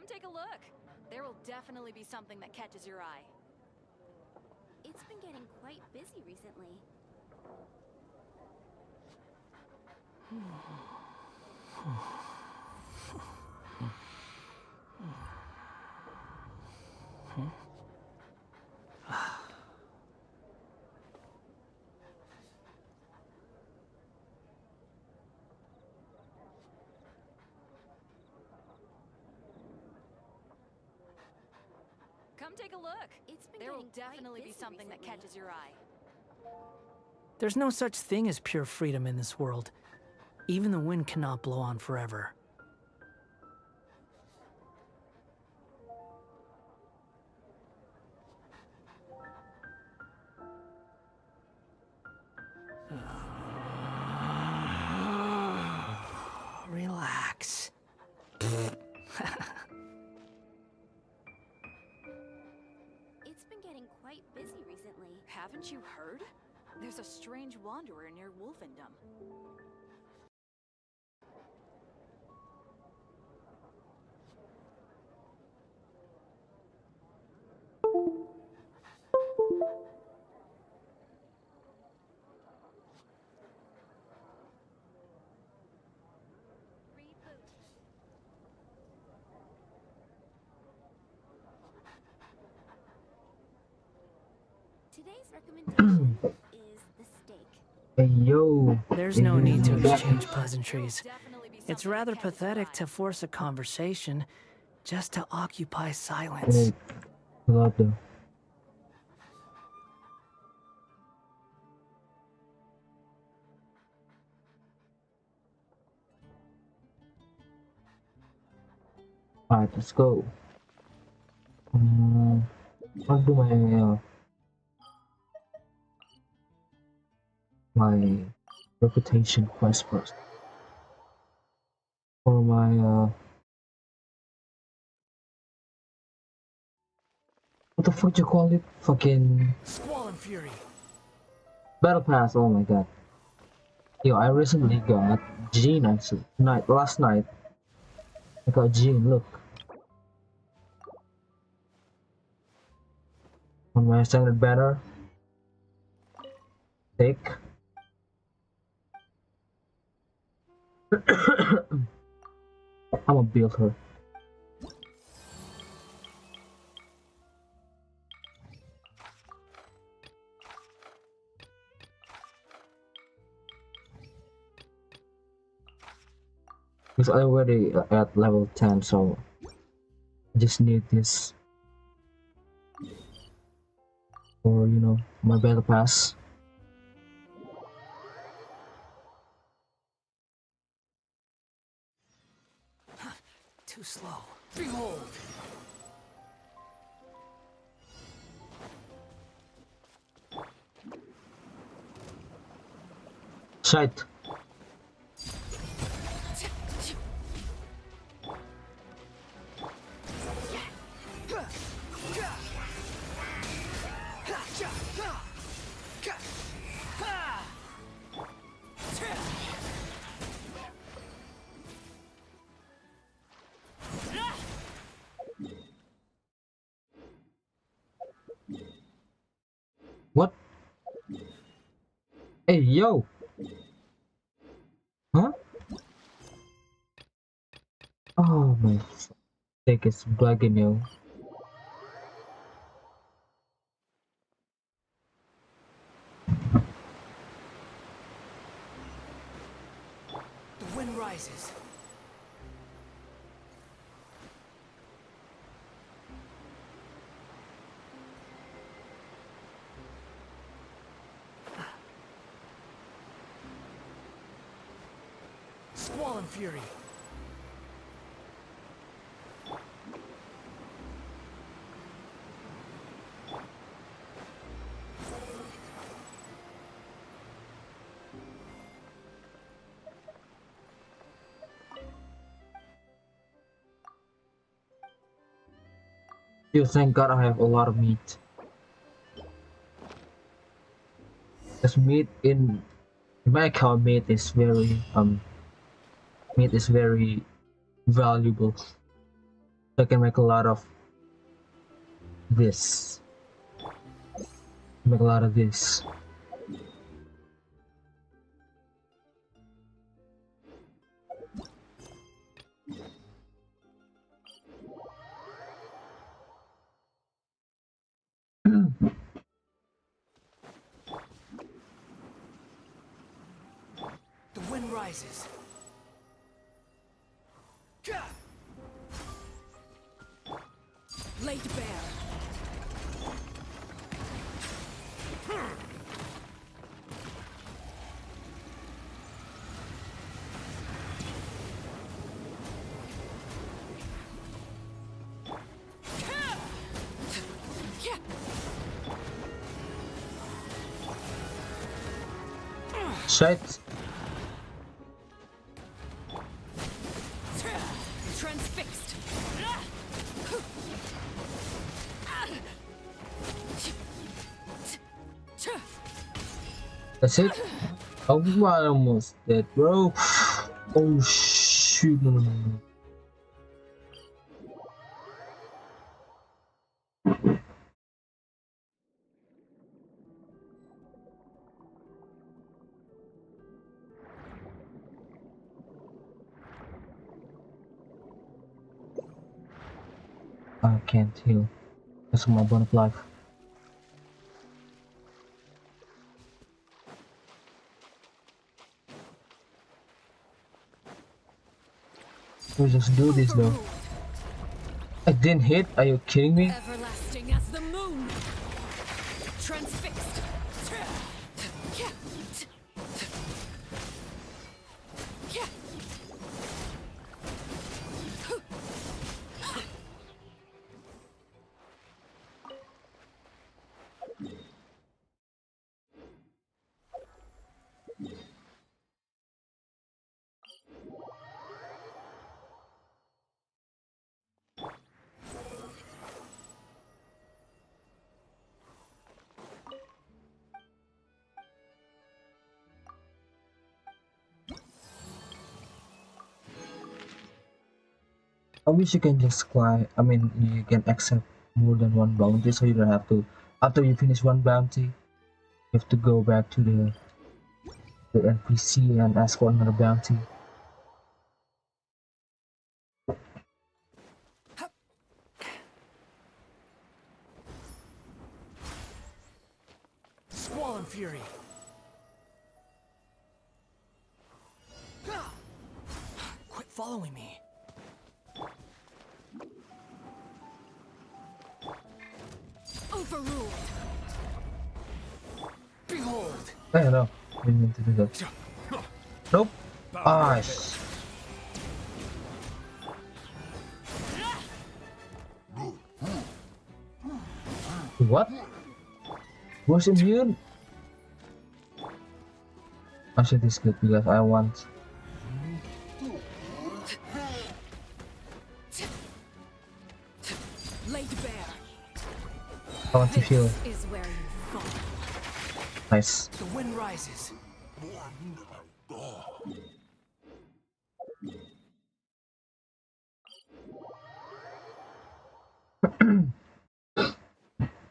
Come take a look. There will definitely be something that catches your eye. It's been getting quite busy recently. Come take a look. There will definitely be something that catches your eye. There's no such thing as pure freedom in this world. Even the wind cannot blow on forever. Relax. It's been getting quite busy recently. Haven't you heard? There's a strange wanderer near Wolfendom. Today's recommendation is the steak. Hey yo. There's no need to exchange pleasantries. Definitely be It's something rather that catches your pathetic eye. to force a conversation just to occupy silence. Love them. Alright, let's go. I'll do my reputation quest first. For my what the fuck you call it? Fucking Squall and Fury. battle pass. Oh my god. Yo, I recently got Jean actually. Last night. I got Jean, look. On my standard banner. Thick. I'm gonna build her. Because I already at level 10, so I just need this for, you know, my battle pass. Too slow. Behold! Shite. What? Hey, yo! Huh? Oh my thick is bugging you. The wind rises. Squall and Fury. Yo, thank God I have a lot of meat. Because meat in my account, meat is very valuable. So I can make a lot of this. Make a lot of this. The wind rises. Laid bare. Shit. Transfixed. That's it. Oh, I almost dead, bro. Oh shoot! No, no, no, no. I can't heal. That's my bone of life. We just do this though. I didn't hit. Are you kidding me? Everlasting as the moon. Transfixed. I wish you can just climb. I mean, you can accept more than one bounty, so you don't have to. After you finish one bounty, you have to go back to the NPC and ask for another bounty. Squall and fury. Quit following me. Overruled. Behold. I don't know. I didn't mean to do that. Nope. Ah, what? Was immune? Actually, this is good because I want. Laid bare. I want to heal. This is where you fall. Nice. The wind rises.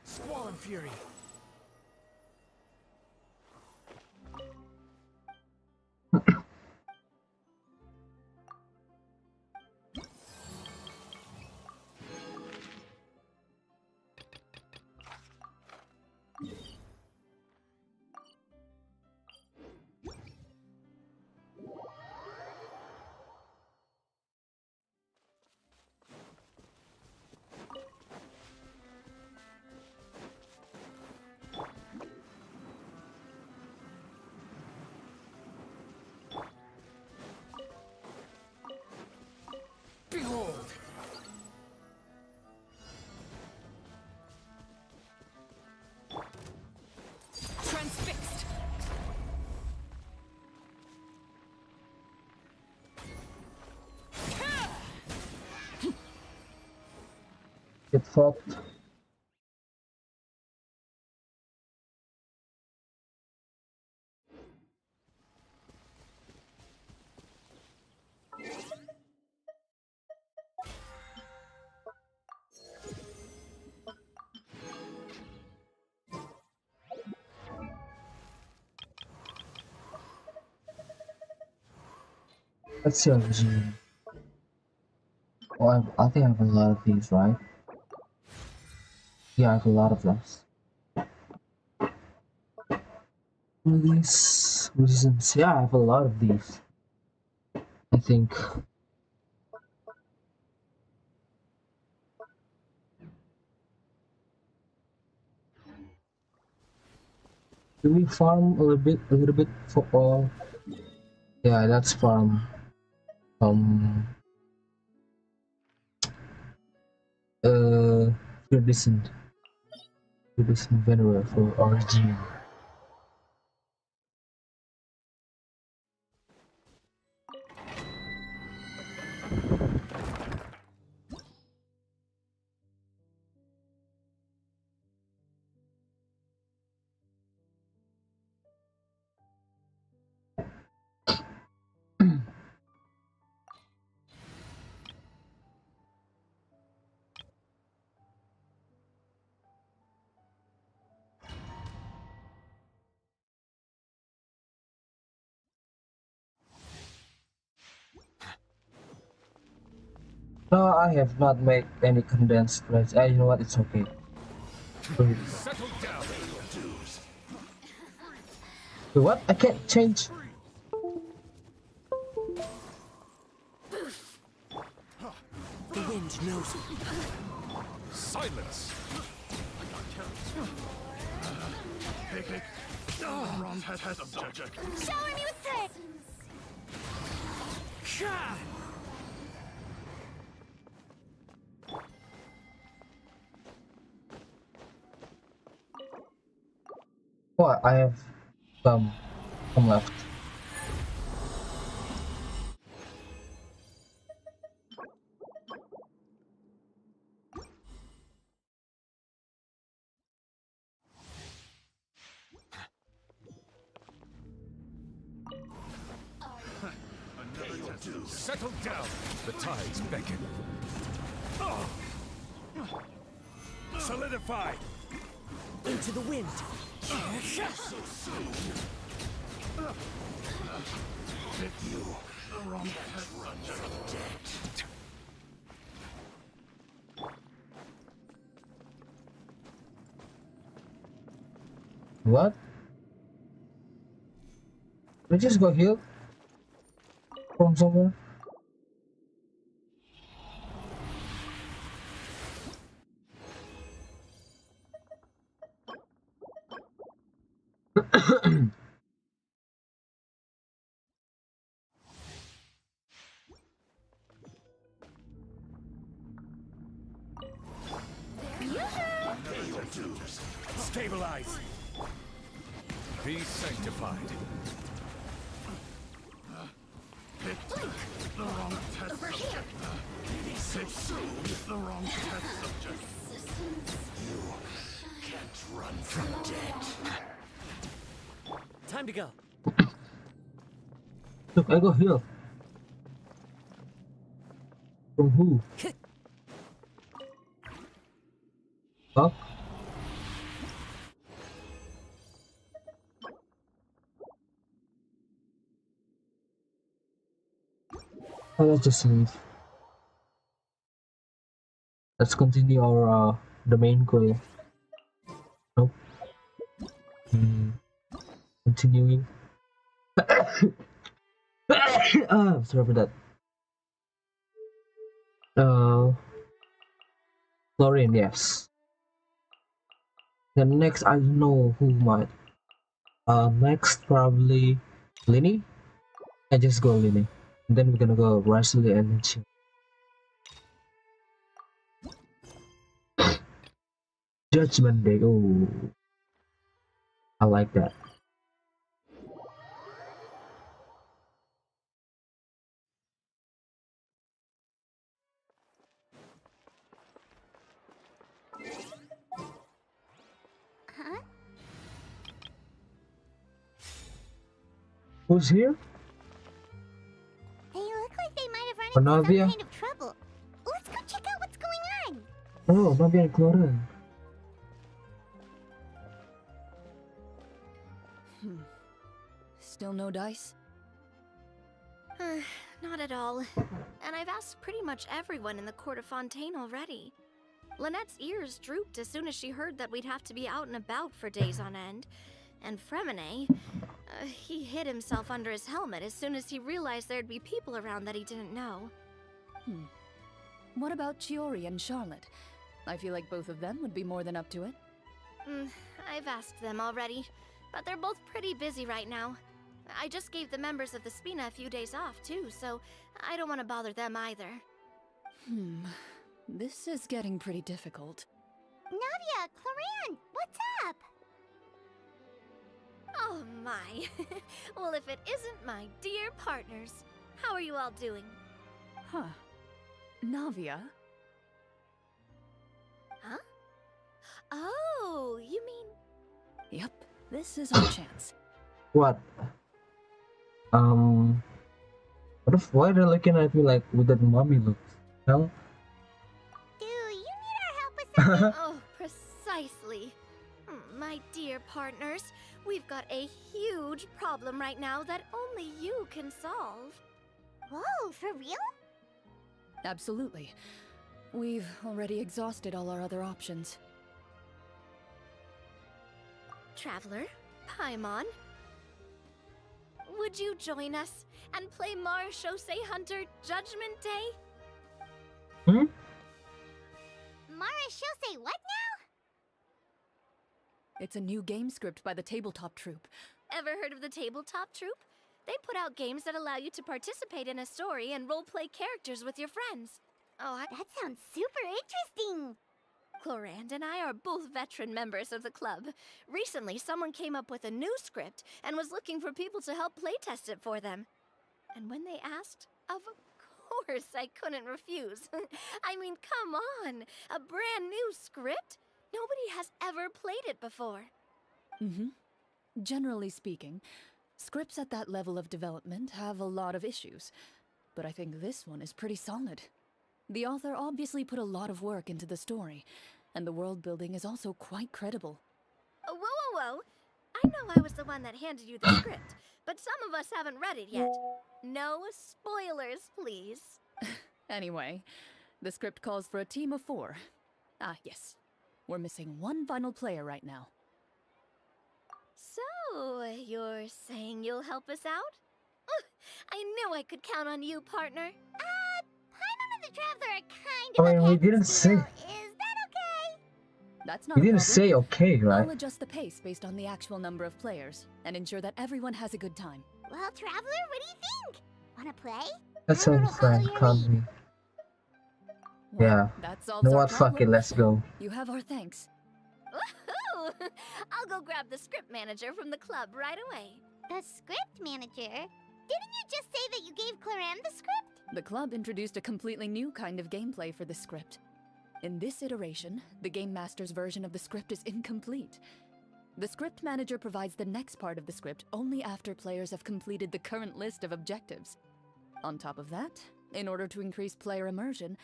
Squall and fury. Behold. Transfixed. Get fucked. Let's see origin. Oh, I think I have a lot of these, right? Yeah, I have a lot of those. These reasons, yeah, I have a lot of these. I think. Do we farm a little bit for all? Yeah, that's farm. Um, uh, iridescent, iridescent venerer for origin. No, I have not made any condensed rice. You know what? It's okay. Wait, Settle down. what? I can't change. The wind knows me. Silence. Wrong subject. Shower me with praise! Oh, I have some left. Settle down. The tides beckon. Solidify. Into the wind. What? We just got healed from somewhere. Stabilize. Be sanctified. The wrong test subject. The wrong test subject. You can't run from death. Time to go. Look, I got healed. From who? Fuck. Oh, let's just leave. Let's continue our the main goal. Nope. Continuing. Sorry for that. Florian, yes. Then next, I don't know who might. Next probably Linny. I just go Linny. And then we're gonna go Risley and Chin. Judgment Day. Oh, I like that. Huh? Who's here? They look like they might have run into Navia? some kind of trouble. Let's go check out what's going on. Oh, Navia and Clorin. Still no dice? not at all. And I've asked pretty much everyone in the court of Fontaine already. Lynette's ears drooped as soon as she heard that we'd have to be out and about for days on end. And Fremine, he hid himself under his helmet as soon as he realized there'd be people around that he didn't know. What about Chiori and Charlotte? I feel like both of them would be more than up to it. I've asked them already, but they're both pretty busy right now. I just gave the members of the Spina a few days off, too, so I don't want to bother them either. This is getting pretty difficult. Navia, Cloran, what's up? Oh my. Well, if it isn't my dear partners. How are you all doing? Huh. Navia? Huh? Oh, you mean... Yep, this is our chance. What? Why they're looking at me like with that mommy look? Hell? Do you need our help with something? Oh, precisely. My dear partners, we've got a huge problem right now that only you can solve. Whoa, for real? Absolutely. We've already exhausted all our other options. Traveler, Paimon, would you join us and play Marechaussee Hunter Judgment Day? Marechaussee what now? It's a new game script by the Tabletop Troupe. Ever heard of the Tabletop Troupe? They put out games that allow you to participate in a story and role-play characters with your friends. Oh, That sounds super interesting. Clorand and I are both veteran members of the club. Recently, someone came up with a new script and was looking for people to help playtest it for them. And when they asked, of course I couldn't refuse. I mean, come on! A brand new script? Nobody has ever played it before. Generally speaking, scripts at that level of development have a lot of issues. But I think this one is pretty solid. The author obviously put a lot of work into the story, and the world building is also quite credible. Whoa, whoa, whoa! I know I was the one that handed you the script, but some of us haven't read it yet. No spoilers, please. Anyway, the script calls for a team of 4. Ah, yes. We're missing one final player right now. So, you're saying you'll help us out? I knew I could count on you, partner. Paimon and the Traveler are kind I of mean, okay we didn't still. say. Is that okay? That's not You a didn't problem. say okay, right? I'll adjust the pace based on the actual number of players, and ensure that everyone has a good time. Well, Traveler, what do you think? Wanna play? That sounds fun, can't we? Well, Yeah. that solves Know our what? Fuck it, problem. let's go. You have our thanks. Woohoo! I'll go grab the script manager from the club right away. The script manager? Didn't you just say that you gave Cloran the script? The club introduced a completely new kind of gameplay for this script. In this iteration, the Game Master's version of the script is incomplete. The script manager provides the next part of the script only after players have completed the current list of objectives. On top of that, in order to increase player immersion,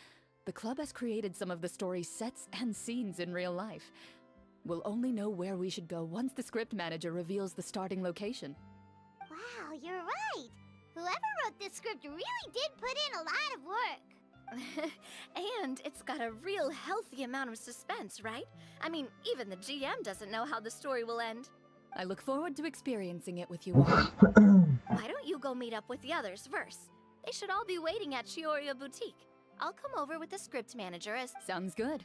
the club has created some of the story's sets and scenes in real life. We'll only know where we should go once the script manager reveals the starting location. Wow, you're right. Whoever wrote this script really did put in a lot of work. And it's got a real healthy amount of suspense, right? I mean, even the GM doesn't know how the story will end. I look forward to experiencing it with you all. Why don't you go meet up with the others first? They should all be waiting at Chioria Boutique. I'll come over with the script manager as... Sounds good.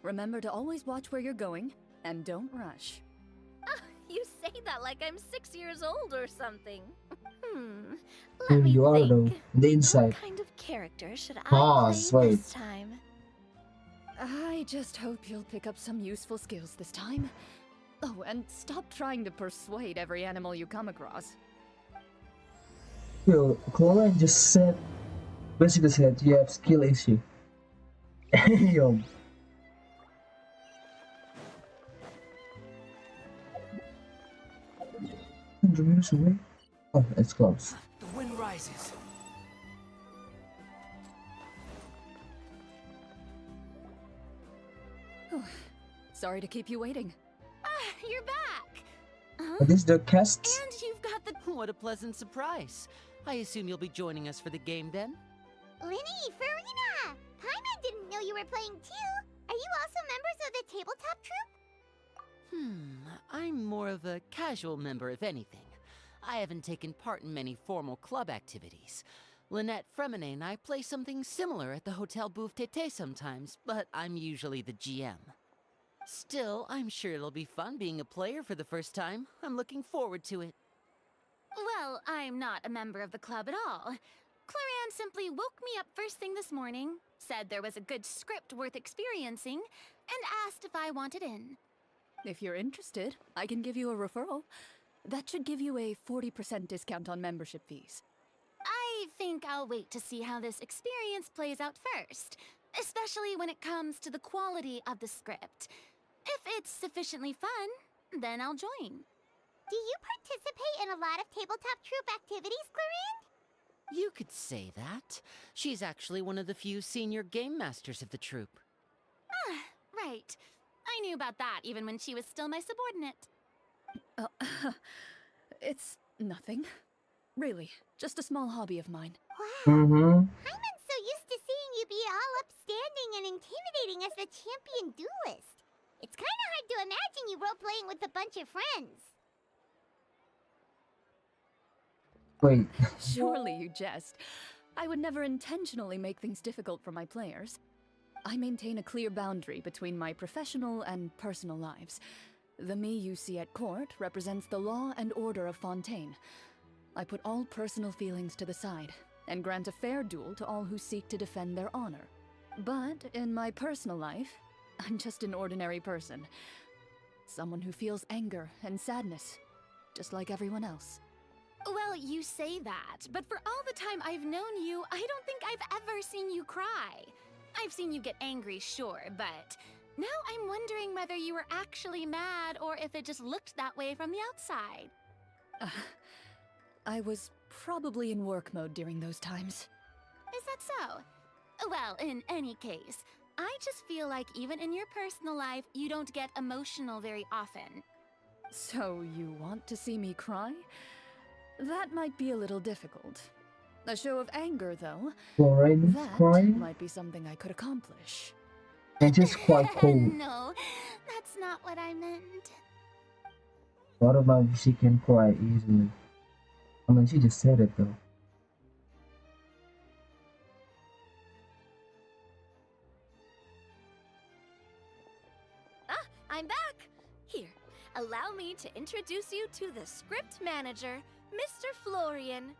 Remember to always watch where you're going, and don't rush. You say that like I'm 6 years old or something. Let me You are think. though. The inside. What kind of character should I Pause, play wait. this time? I just hope you'll pick up some useful skills this time. Oh, and stop trying to persuade every animal you come across. Yo, Cloran just said, basically said you have skill issue. Yo. 100 meters away? Oh, it's close. The wind rises. Sorry to keep you waiting. You're back! Are these the casts? And you've got the... What a pleasant surprise. I assume you'll be joining us for the game then? Linny, Farina! Paimon didn't know you were playing too. Are you also members of the tabletop troupe? I'm more of a casual member, if anything. I haven't taken part in many formal club activities. Lynette Fremine and I play something similar at the Hotel Bouffe Tété sometimes, but I'm usually the GM. Still, I'm sure it'll be fun being a player for the first time. I'm looking forward to it. Well, I'm not a member of the club at all. Clarion simply woke me up first thing this morning, said there was a good script worth experiencing, and asked if I wanted in. If you're interested, I can give you a referral. That should give you a 40% discount on membership fees. I think I'll wait to see how this experience plays out first, especially when it comes to the quality of the script. If it's sufficiently fun, then I'll join. Do you participate in a lot of tabletop troupe activities, Clarion? You could say that. She's actually one of the few senior game masters of the troupe. Ah, right. I knew about that even when she was still my subordinate. It's nothing. Really, just a small hobby of mine. Wow. Mm-hmm. Paimon's so used to seeing you be all upstanding and intimidating as the champion duelist. It's kind of hard to imagine you role-playing with a bunch of friends. Wait. Surely you jest. I would never intentionally make things difficult for my players. I maintain a clear boundary between my professional and personal lives. The me you see at court represents the law and order of Fontaine. I put all personal feelings to the side and grant a fair duel to all who seek to defend their honor. But in my personal life, I'm just an ordinary person. Someone who feels anger and sadness, just like everyone else. Well, you say that, but for all the time I've known you, I don't think I've ever seen you cry. I've seen you get angry, sure, but now I'm wondering whether you were actually mad or if it just looked that way from the outside. I was probably in work mode during those times. Is that so? Well, in any case, I just feel like even in your personal life, you don't get emotional very often. So you want to see me cry? That might be a little difficult. A show of anger, though, Florian that crying? might be something I could accomplish. And just quite cold. No, that's not what I meant. What about if she can cry easily? I mean, she just said it though. Ah, I'm back! Here, allow me to introduce you to the script manager, Mr. Florian.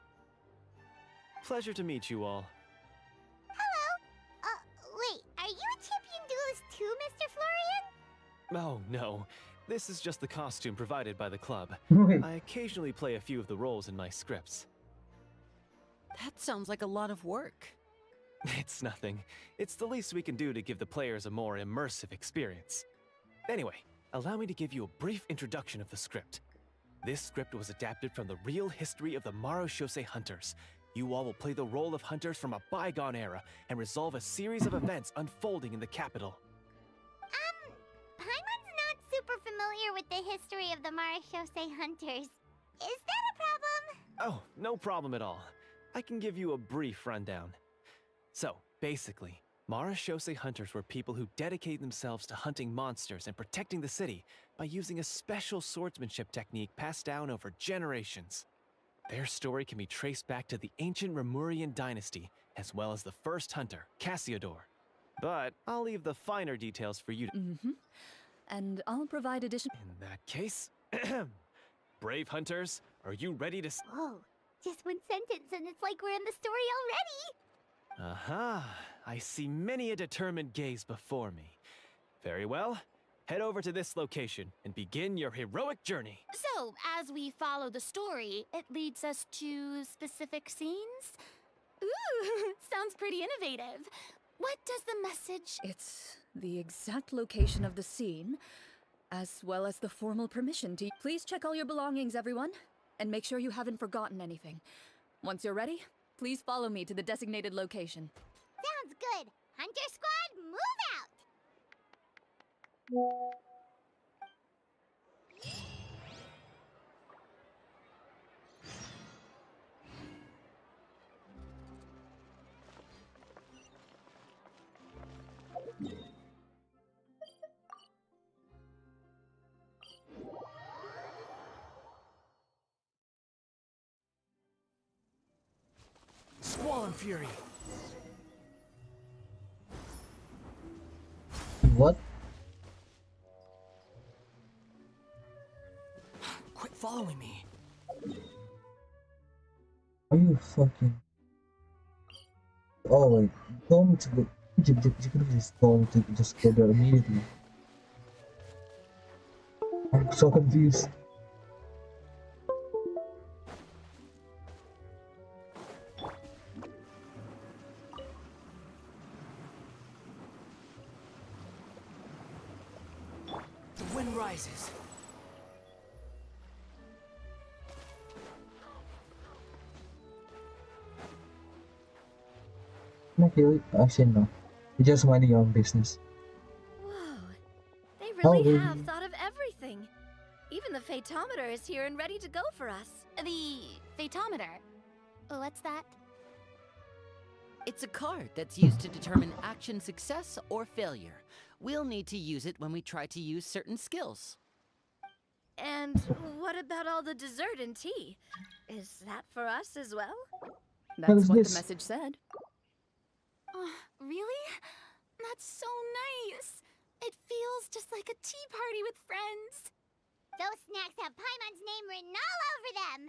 Pleasure to meet you all. Hello? Wait, are you a champion duelist too, Mr. Florian? Oh, no. This is just the costume provided by the club. Wait. I occasionally play a few of the roles in my scripts. That sounds like a lot of work. It's nothing. It's the least we can do to give the players a more immersive experience. Anyway, allow me to give you a brief introduction of the script. This script was adapted from the real history of the Marechaussee Hunters. You all will play the role of hunters from a bygone era and resolve a series of events unfolding in the capital. Paimon's not super familiar with the history of the Marechaussee Hunters. Is that a problem? Oh, no problem at all. I can give you a brief rundown. So, basically, Marechaussee Hunters were people who dedicated themselves to hunting monsters and protecting the city by using a special swordsmanship technique passed down over generations. Their story can be traced back to the ancient Remurian dynasty, as well as the first hunter, Cassiodor. But I'll leave the finer details for you to... Mm-hmm. And I'll provide additional... In that case, brave hunters, are you ready to... Whoa, just one sentence and it's like we're in the story already! Aha, I see many a determined gaze before me. Very well, head over to this location and begin your heroic journey. So, as we follow the story, it leads us to specific scenes? Ooh, sounds pretty innovative. What does the message... It's the exact location of the scene, as well as the formal permission to... Please check all your belongings, everyone, and make sure you haven't forgotten anything. Once you're ready, please follow me to the designated location. Sounds good! Hunter Squad, move out! Cyclone Fury. What? Quit following me. Are you fucking? Oh wait, you told me to go. You could have just told me to just go there immediately. I'm so confused. The wind rises. Okay, actually no. You just mind your own business. Whoa, they Oh, really really? have thought of everything. Even the Fatometer is here and ready to go for us. The Fatometer. What's that? It's a card that's used to determine action success or failure. We'll need to use it when we try to use certain skills. And what about all the dessert and tea? Is that for us as well? That's is what this? the message said. Oh, really? That's so nice. It feels just like a tea party with friends. Those snacks have Paimon's name written all over them.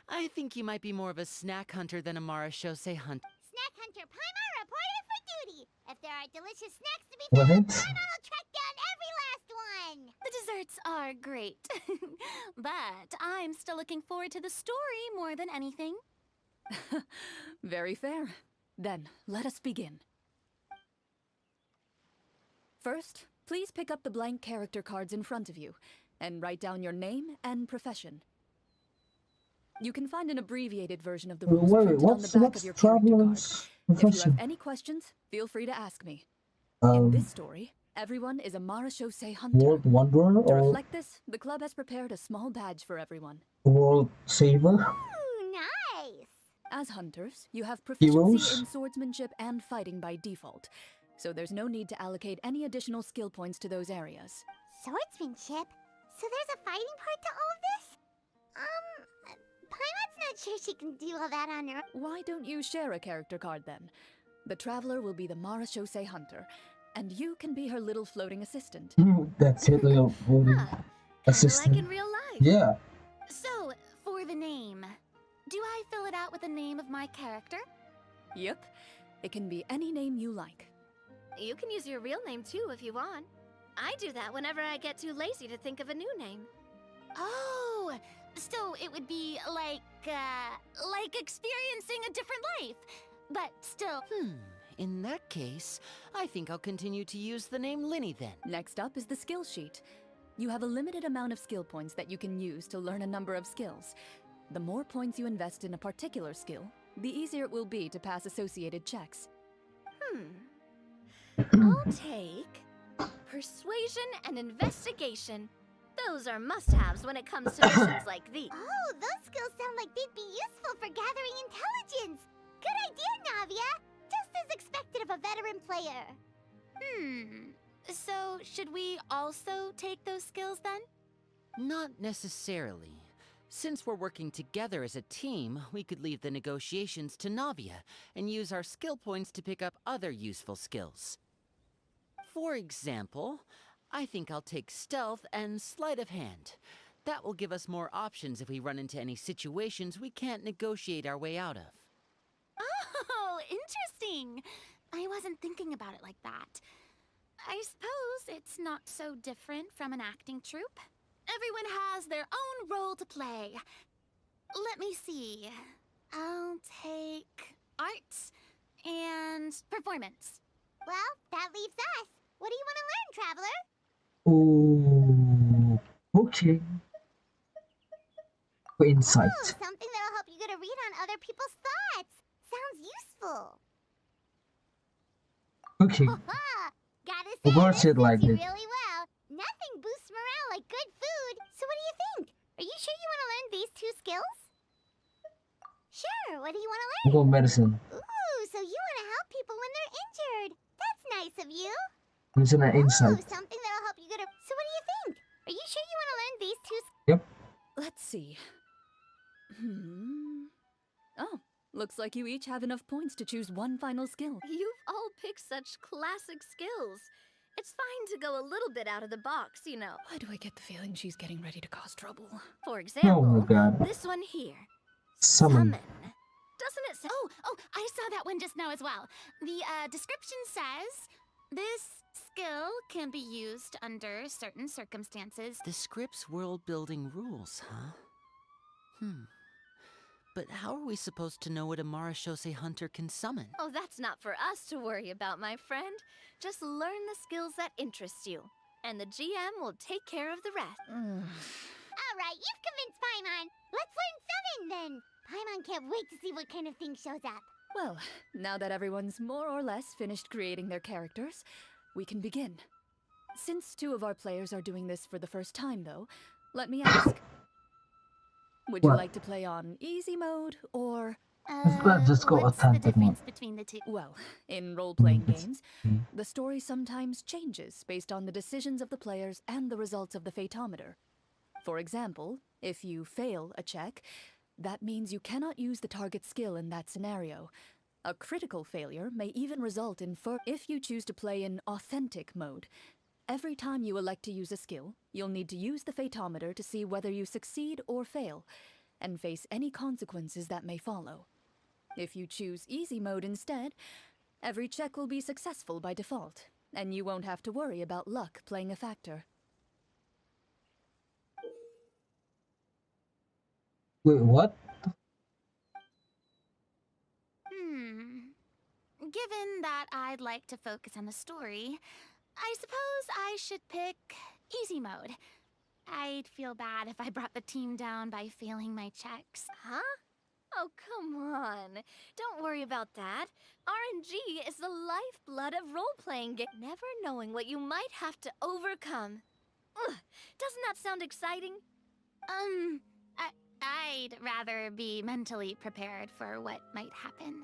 I think you might be more of a snack hunter than a Marashose hunter. Snack Hunter Paimon reported for duty. If there are delicious snacks to be What? found, Paimon will track down every last one. The desserts are great. But I'm still looking forward to the story more than anything. Very fair. Then, let us begin. First, please pick up the blank character cards in front of you and write down your name and profession. You can find an abbreviated version of the rules Wait, printed on the back what's of your character card. Traveler's If you have profession? any questions, feel free to ask me. In this story, everyone is a Marashose hunter. World Wanderer To or reflect this, the club has prepared a small badge for everyone. World Saver? Ooh, nice. As hunters, you have proficiency Heroes? in swordsmanship and fighting by default, so there's no need to allocate any additional skill points to those areas. Swordsmanship. So there's a fighting part to all of this? Paimon's not sure she can do all that on her own. Why don't you share a character card then? The Traveler will be the Marashose hunter, and you can be her little floating assistant. That's it, little voting Huh, kinda assistant. like in real life. Yeah. So, for the name, do I fill it out with the name of my character? Yep, it can be any name you like. You can use your real name too if you want. I do that whenever I get too lazy to think of a new name. Oh, so it would be like experiencing a different life. But still, In that case, I think I'll continue to use the name Linny then. Next up is the skill sheet. You have a limited amount of skill points that you can use to learn a number of skills. The more points you invest in a particular skill, the easier it will be to pass associated checks. I'll take persuasion and investigation. Those are must-haves when it comes to missions like these. Oh, those skills sound like they'd be useful for gathering intelligence. Good idea, Navia. Just as expected of a veteran player. So should we also take those skills then? Not necessarily. Since we're working together as a team, we could leave the negotiations to Navia and use our skill points to pick up other useful skills. For example, I think I'll take stealth and sleight of hand. That will give us more options if we run into any situations we can't negotiate our way out of. Oh, interesting. I wasn't thinking about it like that. I suppose it's not so different from an acting troupe. Everyone has their own role to play. Let me see. I'll take arts and performance. Well, that leaves us. What do you want to learn, Traveler? Oh, okay. For insight. Oh, something that'll help you get a read on other people's thoughts. Sounds useful. Okay. Ha! Gotta say, Of course this you'd like suits you it. really well. Nothing boosts morale like good food. So what do you think? Are you sure you want to learn these two skills? Sure, what do you want to learn? Go medicine. Ooh, so you want to help people when they're injured. That's nice of you. Medicine and Oh, insight. something that'll help you get a... So what do you think? Are you sure you want to learn these two Let's see. Oh, looks like you each have enough points to choose one final skill. You've all picked such classic skills. It's fine to go a little bit out of the box, you know. Why do I get the feeling she's getting ready to cause trouble? For Oh my example, god. this one here. Summon. Doesn't it say? Oh, I saw that one just now as well. The description says this skill can be used under certain circumstances. The script's world-building rules, huh? But how are we supposed to know what a Marashose hunter can summon? Oh, that's not for us to worry about, my friend. Just learn the skills that interest you, and the GM will take care of the rest. Alright, you've convinced Paimon. Let's learn summon then. Paimon can't wait to see what kind of thing shows up. Well, now that everyone's more or less finished creating their characters, we can begin. Since 2 of our players are doing this for the first time, though, let me ask. Would you What? like to play on easy mode, or... Let's just go What's the authentic mode. difference between the two? Well, in role-playing it's- games, the story sometimes changes based on the decisions of the players and the results of the fathometer. For example, if you fail a check, that means you cannot use the target skill in that scenario. A critical failure may even result in if you choose to play in authentic mode. Every time you elect to use a skill, you'll need to use the fathometer to see whether you succeed or fail, and face any consequences that may follow. If you choose easy mode instead, every check will be successful by default, and you won't have to worry about luck playing a factor. Wait, what? Given that I'd like to focus on the story, I suppose I should pick easy mode. I'd feel bad if I brought the team down by failing my checks. Huh? Oh, come on. Don't worry about that. RNG is the lifeblood of role-playing game. Never knowing what you might have to overcome. Ugh, doesn't that sound exciting? I'd rather be mentally prepared for what might happen.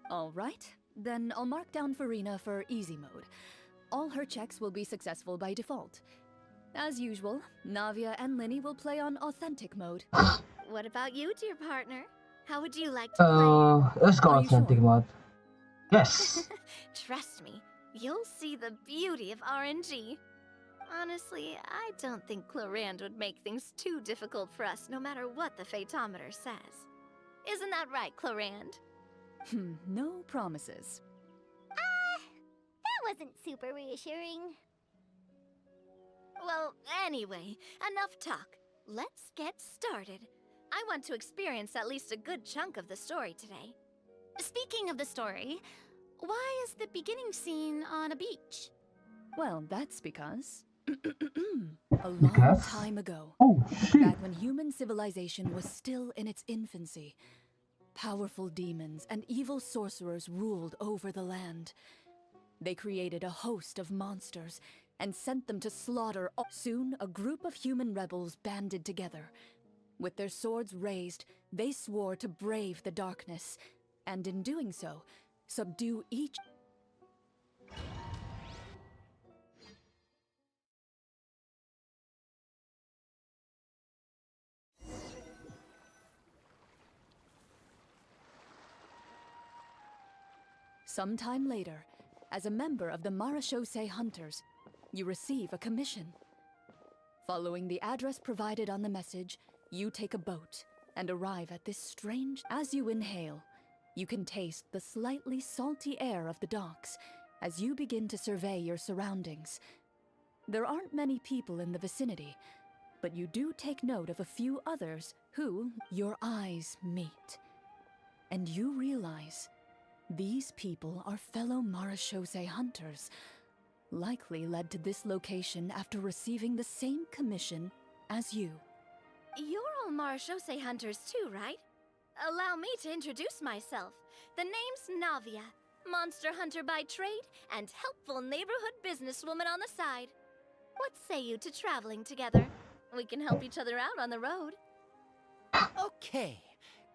All right, then I'll mark down Farina for easy mode. All her checks will be successful by default. As usual, Navia and Linny will play on authentic mode. What about you, dear partner? How would you like to play? Let's go Are you authentic sure? mode. Yes. Trust me, you'll see the beauty of RNG. Honestly, I don't think Clorand would make things too difficult for us, no matter what the fathometer says. Isn't that right, Clorand? No promises. That wasn't super reassuring. Well, anyway, enough talk. Let's get started. I want to experience at least a good chunk of the story today. Speaking of the story, why is the beginning scene on a beach? Well, that's because... a long Because? time ago, Oh shit. back when human civilization was still in its infancy, powerful demons and evil sorcerers ruled over the land. They created a host of monsters and sent them to slaughter. Soon, a group of human rebels banded together. With their swords raised, they swore to brave the darkness, and in doing so, subdue each... Sometime later, as a member of the Marashose Hunters, you receive a commission. Following the address provided on the message, you take a boat and arrive at this strange... As you inhale, you can taste the slightly salty air of the docks as you begin to survey your surroundings. There aren't many people in the vicinity, but you do take note of a few others who your eyes meet. And you realize these people are fellow Marashose hunters, likely led to this location after receiving the same commission as you. You're all Marashose hunters too, right? Allow me to introduce myself. The name's Navia, monster hunter by trade and helpful neighborhood businesswoman on the side. What say you to traveling together? We can help each other out on the road. Okay,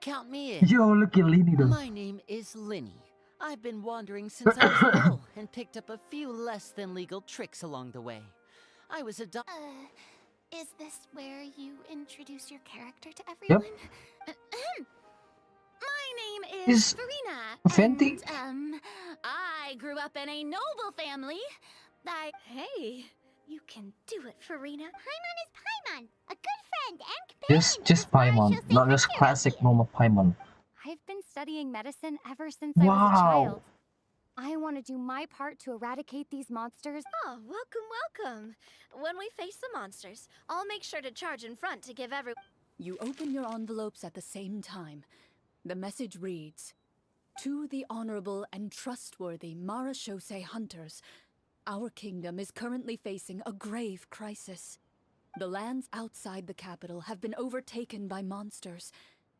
count me in. Yo, look at Lini though. My name is Linny. I've been wandering since I was little and picked up a few less than legal tricks along the way. I was Is this where you introduce your character to everyone? Is Farina. Fenty? And, I grew up in a noble family. Hey, you can do it, Farina. Paimon is Paimon, a good friend and companion. Just Paimon, not just classic normal Paimon. I've been studying medicine ever since I was a Wow. child. I want to do my part to eradicate these monsters. Oh, welcome. When we face the monsters, I'll make sure to charge in front to give everyone. You open your envelopes at the same time. The message reads, "To the honorable and trustworthy Marashose hunters, our kingdom is currently facing a grave crisis. The lands outside the capital have been overtaken by monsters,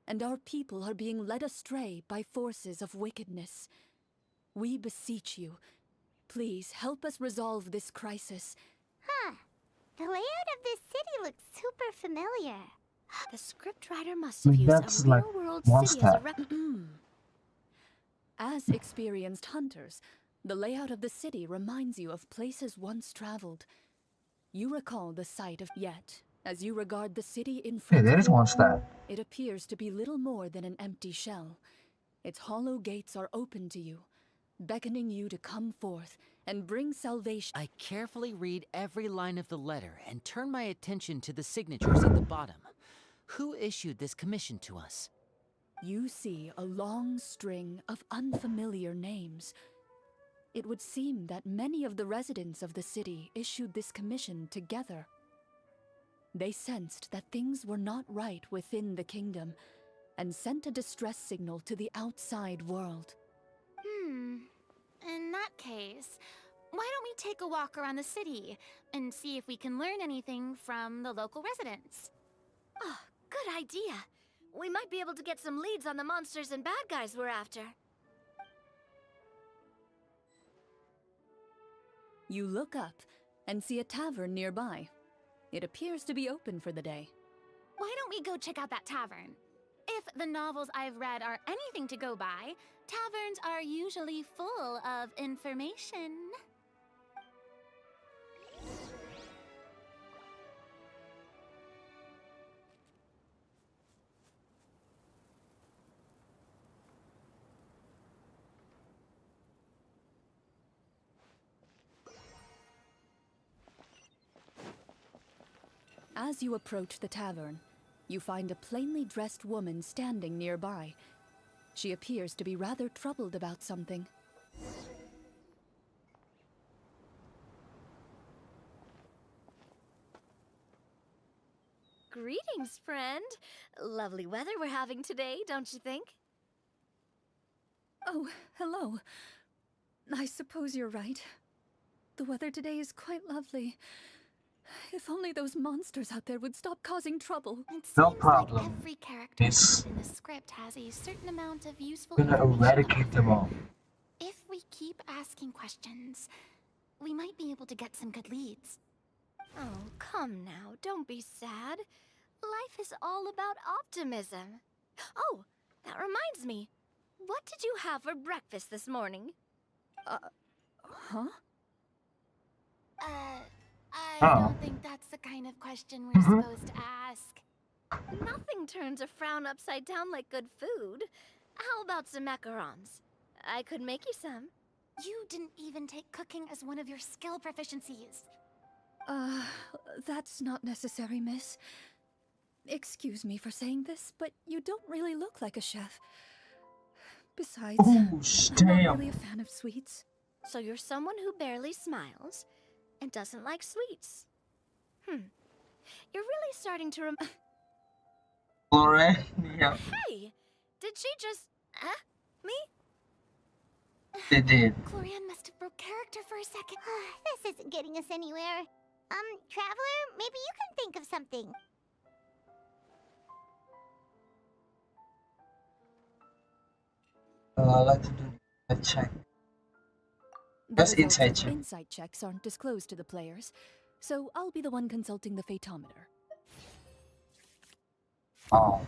and our people are being led astray by forces of wickedness. We beseech you, please help us resolve this crisis." Huh. The layout of this city looks super familiar. The scriptwriter must have Like, used that's a like real-world city as a Mondstadt. As experienced hunters, the layout of the city reminds you of places once traveled. You recall the sight of yet, as you regard the city in Hey, front there of is you, Mondstadt. it appears to be little more than an empty shell. Its hollow gates are open to you, beckoning you to come forth and bring salvation. I carefully read every line of the letter and turn my attention to the signatures at the bottom. Who issued this commission to us? You see a long string of unfamiliar names. It would seem that many of the residents of the city issued this commission together. They sensed that things were not right within the kingdom and sent a distress signal to the outside world. In that case, why don't we take a walk around the city and see if we can learn anything from the local residents? Oh, good idea. We might be able to get some leads on the monsters and bad guys we're after. You look up and see a tavern nearby. It appears to be open for the day. Why don't we go check out that tavern? If the novels I've read are anything to go by, taverns are usually full of information. As you approach the tavern, you find a plainly dressed woman standing nearby. She appears to be rather troubled about something. Greetings, friend. Lovely weather we're having today, don't you think? Oh, hello. I suppose you're right. The weather today is quite lovely. If only those monsters out there would stop causing trouble. It No seems problem. like every character It's in the script has a certain amount of useful gonna information. eradicate them all. If we keep asking questions, we might be able to get some good leads. Oh, come now, don't be sad. Life is all about optimism. Oh, that reminds me. What did you have for breakfast this morning? Huh? I Oh. don't think that's the kind of question we're supposed to ask. Nothing turns a frown upside down like good food. How about some macarons? I could make you some. You didn't even take cooking as one of your skill proficiencies. That's not necessary, miss. Excuse me for saying this, but you don't really look like a chef. Besides, Oh, I'm not damn. really a fan of sweets. So you're someone who barely smiles and doesn't like sweets. You're really starting to Lore, yeah, Hey! Did she just... Me? they did. Glorian must have broke character for a second. This isn't getting us anywhere. Traveler, maybe you can think of something. I'd like to do a check. The That's results insight of check. insight checks aren't disclosed to the players, so I'll be the one consulting the photometer. Oh.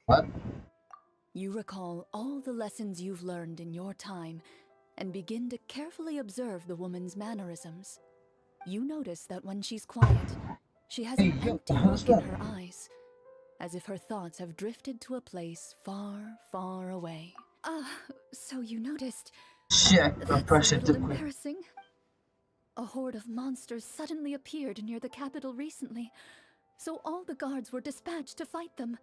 What? You recall all the lessons you've learned in your time and begin to carefully observe the woman's mannerisms. You notice that when she's quiet, she has an Hey, yo, empty how's look in that? her eyes. as if her thoughts have drifted to a place far, far away. So you noticed. Shit, I That's a pressed it little too quick. embarrassing. A horde of monsters suddenly appeared near the capital recently, so all the guards were dispatched to fight them.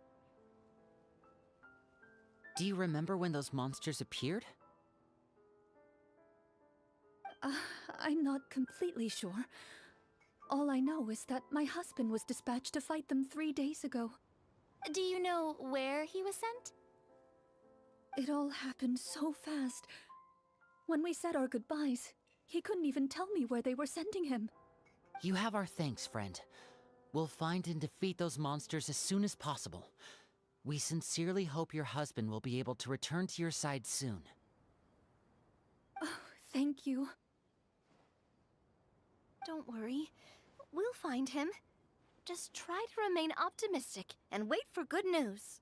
Do you remember when those monsters appeared? I'm not completely sure. All I know is that my husband was dispatched to fight them 3 days ago. Do you know where he was sent? It all happened so fast. When we said our goodbyes, he couldn't even tell me where they were sending him. You have our thanks, friend. We'll find and defeat those monsters as soon as possible. We sincerely hope your husband will be able to return to your side soon. Oh, thank you. Don't worry. We'll find him. Just try to remain optimistic and wait for good news.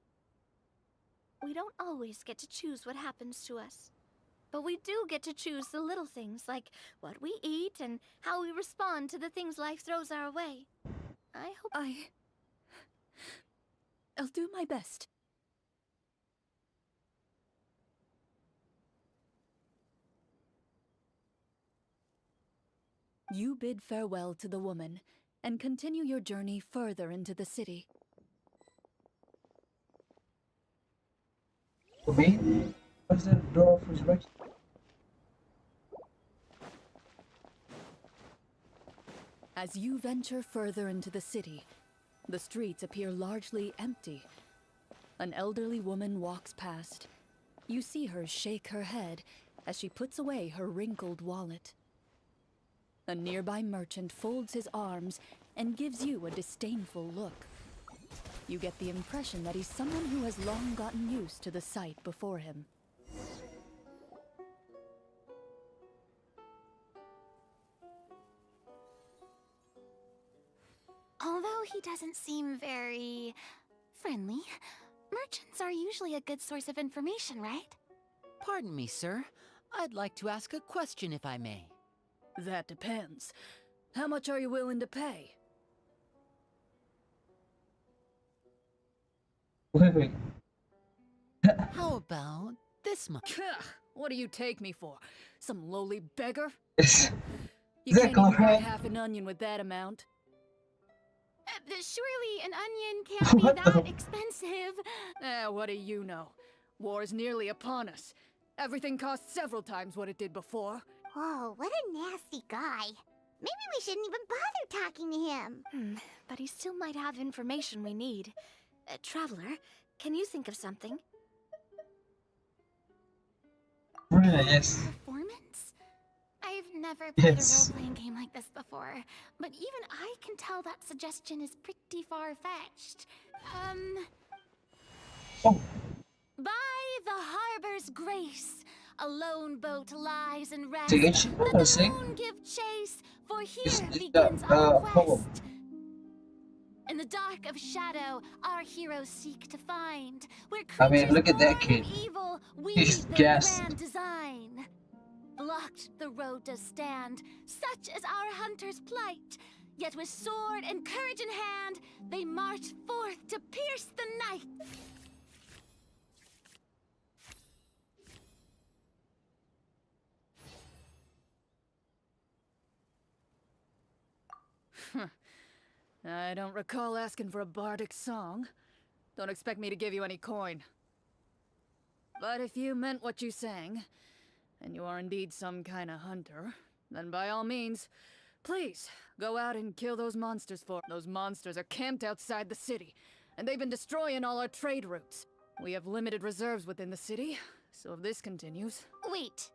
We don't always get to choose what happens to us. But we do get to choose the little things, like what we eat and how we respond to the things life throws our way. I hope... I'll do my best. You bid farewell to the woman and continue your journey further into the city. To me? What's the door of resurrection? As you venture further into the city, the streets appear largely empty. An elderly woman walks past. You see her shake her head as she puts away her wrinkled wallet. A nearby merchant folds his arms and gives you a disdainful look. You get the impression that he's someone who has long gotten used to the sight before him. Although he doesn't seem very friendly, merchants are usually a good source of information, right? Pardon me, sir. I'd like to ask a question if I may. That depends. How much are you willing to pay? Wait. How about this much? What do you take me for? Some lowly beggar? Is You that can't even buy correct? half an onion with that amount. Surely an onion can't be What that the- expensive. What do you know? War's nearly upon us. Everything costs several times what it did before. Whoa, what a nasty guy. Maybe we shouldn't even bother talking to him. But he still might have information we need. Traveler, can you think of something? Right, yes. Performance? I've never played Yes. a role-playing game like this before, but even I can tell that suggestion is pretty far-fetched. Oh, By the harbor's grace, a lone boat lies and rests. sing it? Let the Sing? moon give chase, for here Is begins that our poem? quest. In the dark of shadow, our heroes seek to find where I mean, creatures look at that born kid. of evil He's weave their gassed. grand design. Blocked the road does stand, such is our hunter's plight. Yet with sword and courage in hand, they march forth to pierce the night. I don't recall asking for a bardic song. Don't expect me to give you any coin. But if you meant what you sang, and you are indeed some kind of hunter, then by all means, please, go out and kill those monsters for— Those monsters are camped outside the city, and they've been destroying all our trade routes. We have limited reserves within the city, so if this continues— Wait,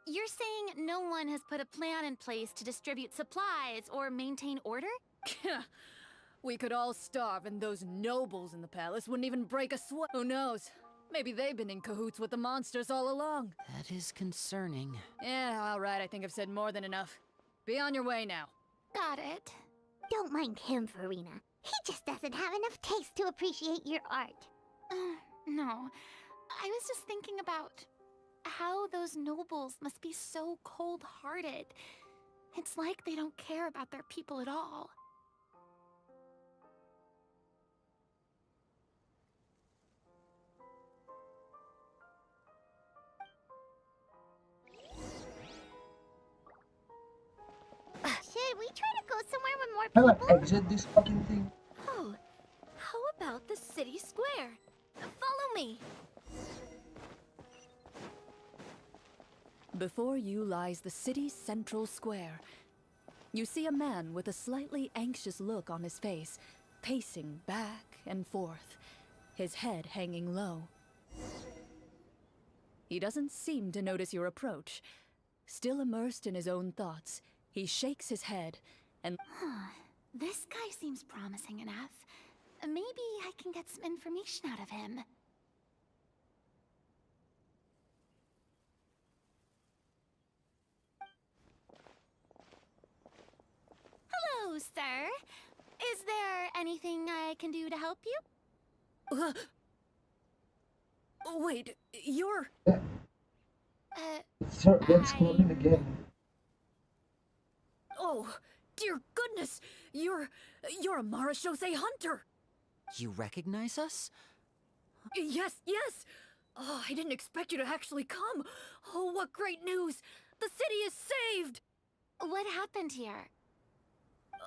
you're saying no one has put a plan in place to distribute supplies or maintain order? We could all starve and those nobles in the palace wouldn't even break a sweat. Who knows? Maybe they've been in cahoots with the monsters all along. That is concerning. Yeah, alright, I think I've said more than enough. Be on your way now. Got it. Don't mind him, Farina. He just doesn't have enough taste to appreciate your art. No, I was just thinking about how those nobles must be so cold-hearted. It's like they don't care about their people at all. I like people? exit this fucking thing. Oh, how about the city square? Follow me. Before you lies the city's central square. You see a man with a slightly anxious look on his face, pacing back and forth, his head hanging low. He doesn't seem to notice your approach. Still immersed in his own thoughts, he shakes his head and... This guy seems promising enough. Maybe I can get some information out of him. Hello, sir. Is there anything I can do to help you? Wait, you're... Start let's I... go in again. Oh, dear goodness! You're a Marashose hunter! You recognize us? Yes, yes! Oh, I didn't expect you to actually come! Oh, what great news! The city is saved! What happened here?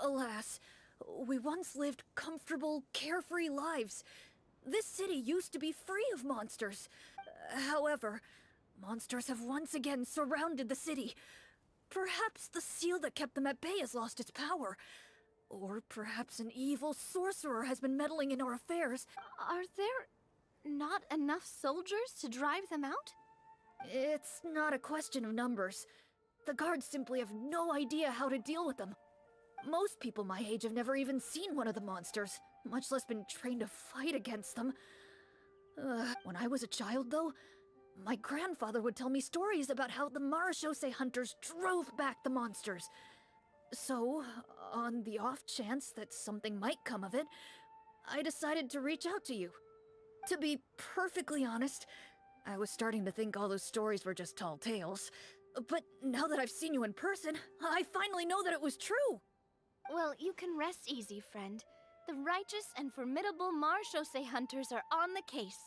Alas, we once lived comfortable, carefree lives. This city used to be free of monsters. However, monsters have once again surrounded the city. Perhaps the seal that kept them at bay has lost its power. Or perhaps an evil sorcerer has been meddling in our affairs. Are there not enough soldiers to drive them out? It's not a question of numbers. The guards simply have no idea how to deal with them. Most people my age have never even seen one of the monsters, much less been trained to fight against them. When I was a child, though, my grandfather would tell me stories about how the Marashose hunters drove back the monsters. So, on the off chance that something might come of it, I decided to reach out to you. To be perfectly honest, I was starting to think all those stories were just tall tales. But now that I've seen you in person, I finally know that it was true! Well, you can rest easy, friend. The righteous and formidable Marashose hunters are on the case.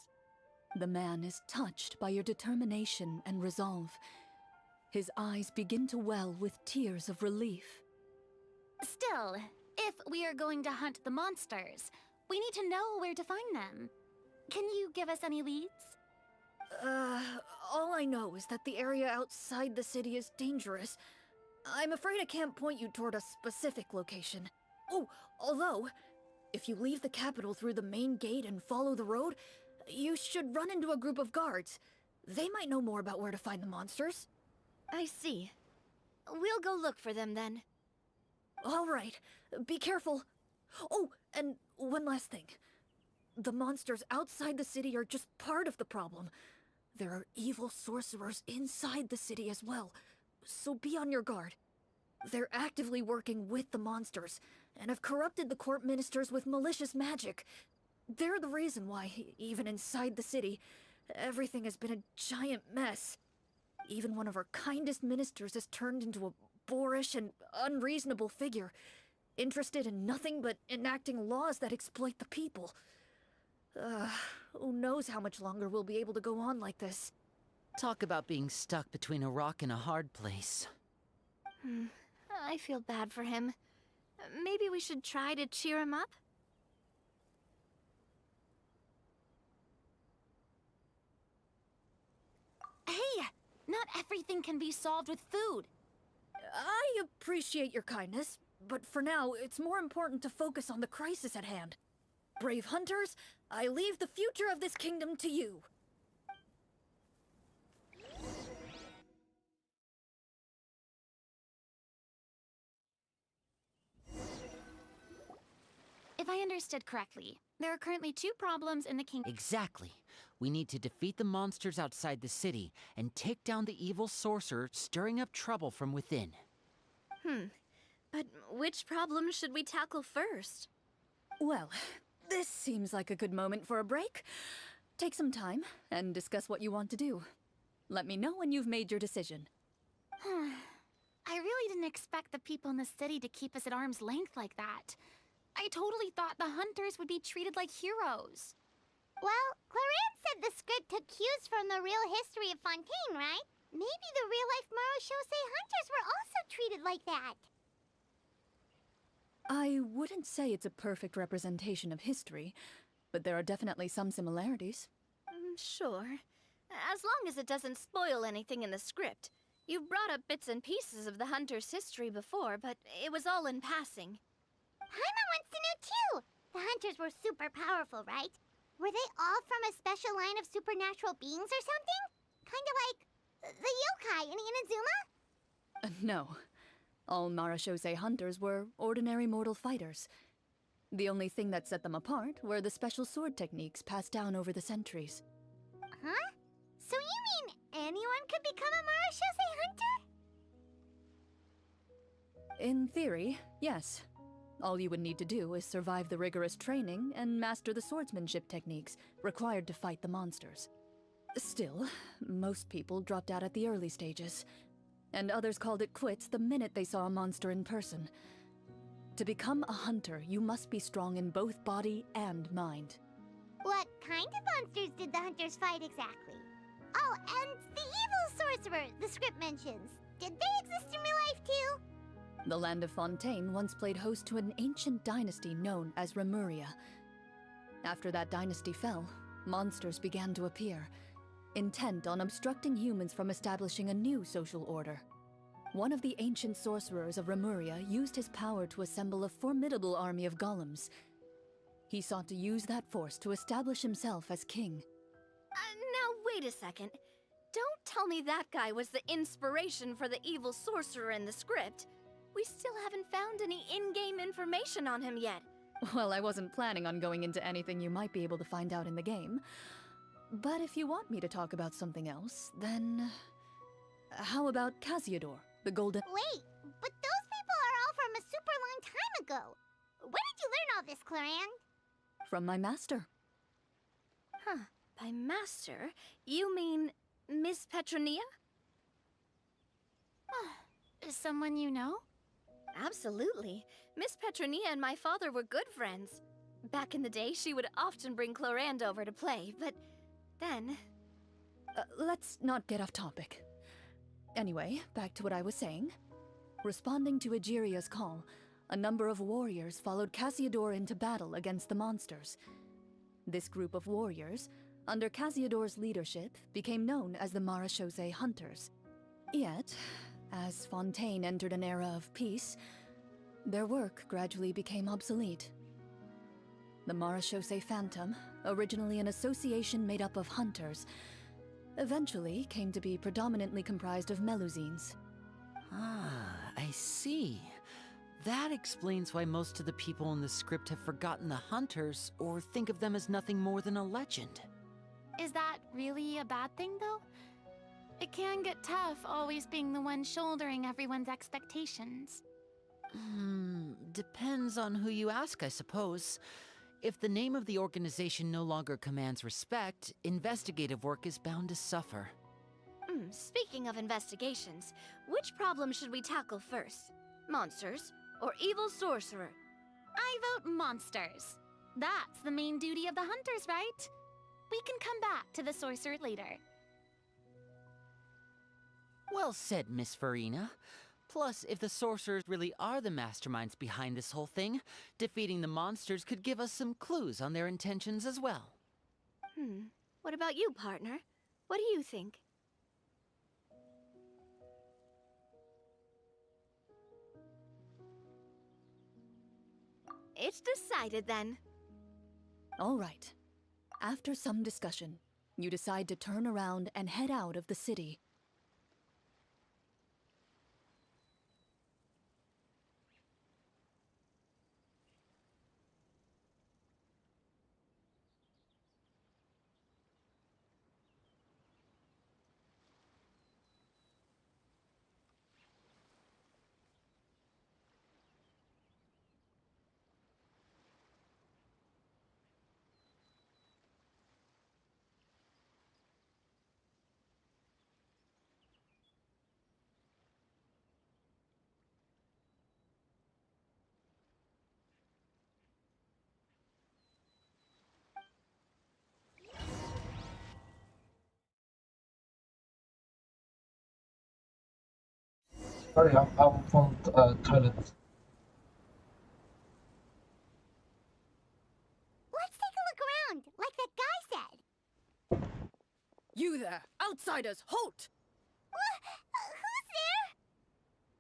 The man is touched by your determination and resolve. His eyes begin to well with tears of relief. Still, if we are going to hunt the monsters, we need to know where to find them. Can you give us any leads? All I know is that the area outside the city is dangerous. I'm afraid I can't point you toward a specific location. Oh, although, if you leave the capital through the main gate and follow the road, you should run into a group of guards. They might know more about where to find the monsters. I see. We'll go look for them then. All right, be careful. Oh, and one last thing. The monsters outside the city are just part of the problem. There are evil sorcerers inside the city as well, so be on your guard. They're actively working with the monsters, and have corrupted the court ministers with malicious magic. They're the reason why, even inside the city, everything has been a giant mess. Even one of our kindest ministers has turned into a boorish and unreasonable figure, interested in nothing but enacting laws that exploit the people. Who knows how much longer we'll be able to go on like this. Talk about being stuck between a rock and a hard place. I feel bad for him. Maybe we should try to cheer him up? Hey, not everything can be solved with food. I appreciate your kindness, but for now, it's more important to focus on the crisis at hand. Brave hunters, I leave the future of this kingdom to you. If I understood correctly, there are currently 2 problems in the kingdom. Exactly. We need to defeat the monsters outside the city and take down the evil sorcerer stirring up trouble from within. But which problem should we tackle first? Well, this seems like a good moment for a break. Take some time and discuss what you want to do. Let me know when you've made your decision. I really didn't expect the people in the city to keep us at arm's length like that. I totally thought the hunters would be treated like heroes. Well, Clarence said the script took cues from the real history of Fontaine, right? Maybe the real-life Marashose hunters were also treated like that. I wouldn't say it's a perfect representation of history, but there are definitely some similarities. Sure. As long as it doesn't spoil anything in the script. You've brought up bits and pieces of the Hunter's history before, but it was all in passing. Paimon wants to know too! The hunters were super powerful, right? Were they all from a special line of supernatural beings or something? Kind of like the yokai in Inazuma? No. All Marashose hunters were ordinary mortal fighters. The only thing that set them apart were the special sword techniques passed down over the centuries. Huh? So you mean anyone could become a Marashose hunter? In theory, yes. All you would need to do is survive the rigorous training and master the swordsmanship techniques required to fight the monsters. Still, most people dropped out at the early stages, and others called it quits the minute they saw a monster in person. To become a hunter, you must be strong in both body and mind. What kind of monsters did the hunters fight exactly? Oh, and the evil sorcerer the script mentions. Did they exist in real life too? The land of Fontaine once played host to an ancient dynasty known as Remuria. After that dynasty fell, monsters began to appear, intent on obstructing humans from establishing a new social order. One of the ancient sorcerers of Remuria used his power to assemble a formidable army of golems. He sought to use that force to establish himself as king. Now wait a second. Don't tell me that guy was the inspiration for the evil sorcerer in the script. We still haven't found any in-game information on him yet. Well, I wasn't planning on going into anything you might be able to find out in the game. But if you want me to talk about something else, then... how about Casiodor, the golden... Wait, but those people are all from a super long time ago. Where did you learn all this, Cloran? From my master. Huh. By master, you mean Miss Petronia? Is someone you know? Absolutely. Miss Petronia and my father were good friends. Back in the day, she would often bring Clorand over to play, but then... Let's not get off topic. Anyway, back to what I was saying. Responding to Egeria's call, a number of warriors followed Casiodor into battle against the monsters. This group of warriors, under Casiodor's leadership, became known as the Marashose Hunters. Yet, as Fontaine entered an era of peace, their work gradually became obsolete. The Marashose Phantom, originally an association made up of hunters, eventually came to be predominantly comprised of Melusines. Ah, I see. That explains why most of the people in the script have forgotten the hunters or think of them as nothing more than a legend. Is that really a bad thing, though? It can get tough always being the one shouldering everyone's expectations. Depends on who you ask, I suppose. If the name of the organization no longer commands respect, investigative work is bound to suffer. Speaking of investigations, which problem should we tackle first? Monsters or evil sorcerer? I vote monsters. That's the main duty of the hunters, right? We can come back to the sorcerer later. Well said, Miss Farina. Plus, if the sorcerers really are the masterminds behind this whole thing, defeating the monsters could give us some clues on their intentions as well. What about you, partner? What do you think? It's decided then. All right. After some discussion, you decide to turn around and head out of the city. Sorry, I'm from toilet. You there! Outsiders, halt! Who's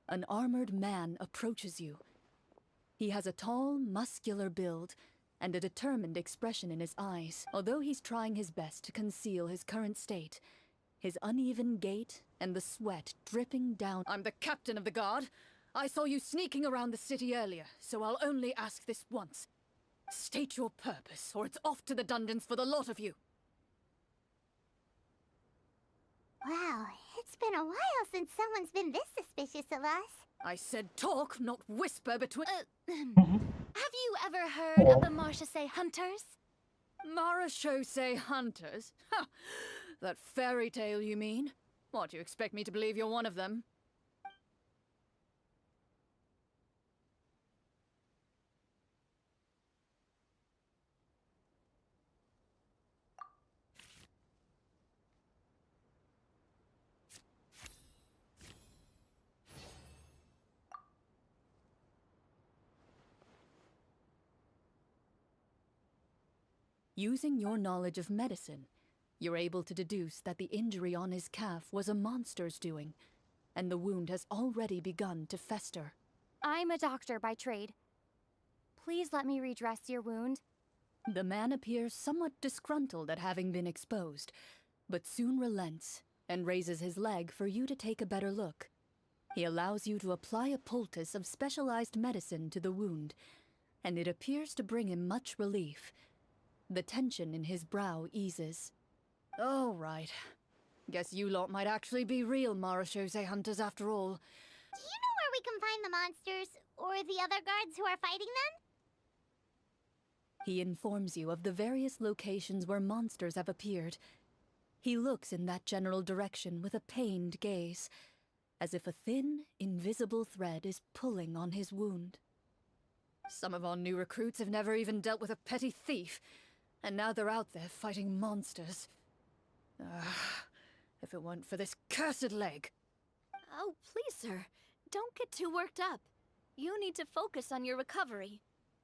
there? An armored man approaches you. He has a tall, muscular build and a determined expression in his eyes. Although he's trying his best to conceal his current state, his uneven gait and the sweat dripping down. I'm the captain of the guard. I saw you sneaking around the city earlier, so I'll only ask this once. State your purpose, or it's off to the dungeons for the lot of you. Wow, it's been a while since someone's been this suspicious of us. I said talk, not whisper between— Have you ever heard of the Marchese Hunters? Marachose hunters? Ha! That fairy tale, you mean? What, you expect me to believe you're one of them? Using your knowledge of medicine, you're able to deduce that the injury on his calf was a monster's doing, and the wound has already begun to fester. I'm a doctor by trade. Please let me redress your wound. The man appears somewhat disgruntled at having been exposed, but soon relents and raises his leg for you to take a better look. He allows you to apply a poultice of specialized medicine to the wound, and it appears to bring him much relief. The tension in his brow eases. Oh, right. Guess you lot might actually be real Marachose hunters after all. Do you know where we can find the monsters, or the other guards who are fighting them? He informs you of the various locations where monsters have appeared. He looks in that general direction with a pained gaze, as if a thin, invisible thread is pulling on his wound. Some of our new recruits have never even dealt with a petty thief, and now they're out there fighting monsters. If it weren't for this cursed leg. Oh, please, sir. Don't get too worked up. You need to focus on your recovery.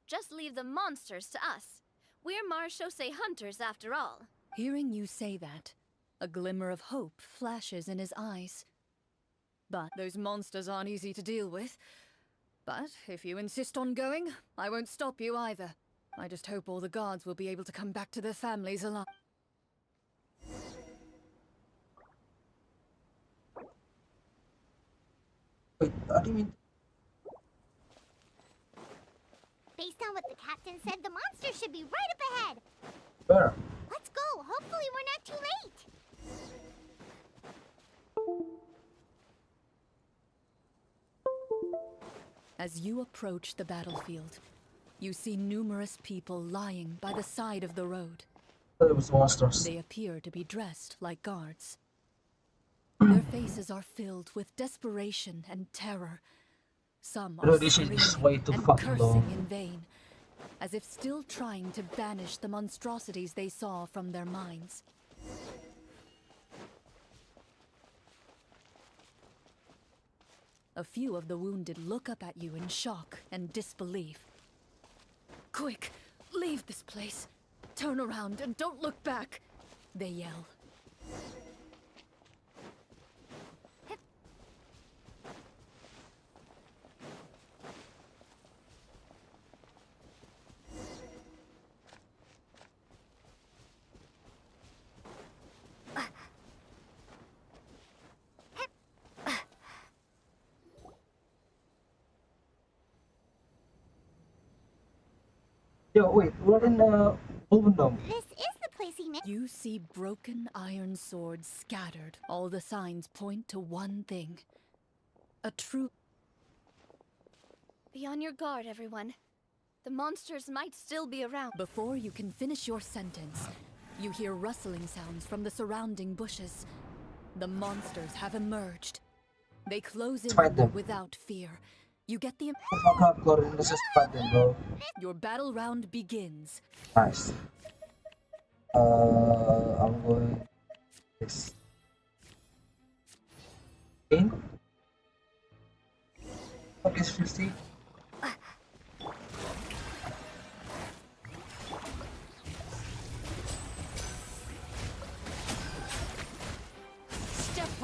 Just leave the monsters to us. We're Marachose hunters, after all. Hearing you say that, a glimmer of hope flashes in his eyes. But those monsters aren't easy to deal with. But if you insist on going, I won't stop you either. I just hope all the guards will be able to come back to their families alive. Wait, I didn't mean. Based on what the captain said, the monster should be right up ahead. Where? Let's go. Hopefully we're not too late. As you approach the battlefield, you see numerous people lying by the side of the road. It was monsters. They appear to be dressed like guards. Their faces are filled with desperation and terror. Some are This is screaming way too and fucking cursing long. in vain, as if still trying to banish the monstrosities they saw from their minds. A few of the wounded look up at you in shock and disbelief. Quick, leave this place. Turn around and don't look back, they yell. Yo, wait, we're in Wolvendom. This is the place he meant. You see broken iron swords scattered. All the signs point to one thing. A true... Be on your guard, everyone. The monsters might still be around. Before you can finish your sentence, you hear rustling sounds from the surrounding bushes. The monsters have emerged. They close in Fight on you them. without fear. You get the... Fuck up, Gordon. Let's just fight them, bro. Your battle round begins. Nice. I'm going this. In. Okay, 50.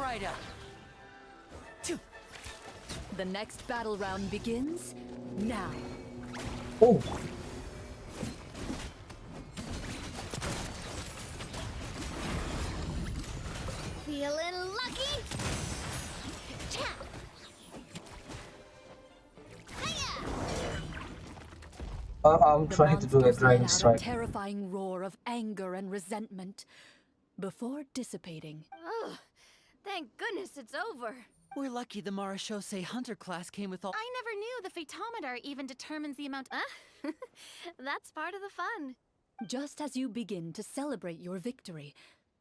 right up. The next battle round begins now. Oh, Feeling lucky? Cha! Hiya! I'm The trying to do a monsters dragon let out a strike. terrifying roar of anger and resentment before dissipating. Oh, thank goodness it's over. We're lucky the Marashose Hunter class came with all. I never knew the photometer even determines the amount. That's part of the fun. Just as you begin to celebrate your victory,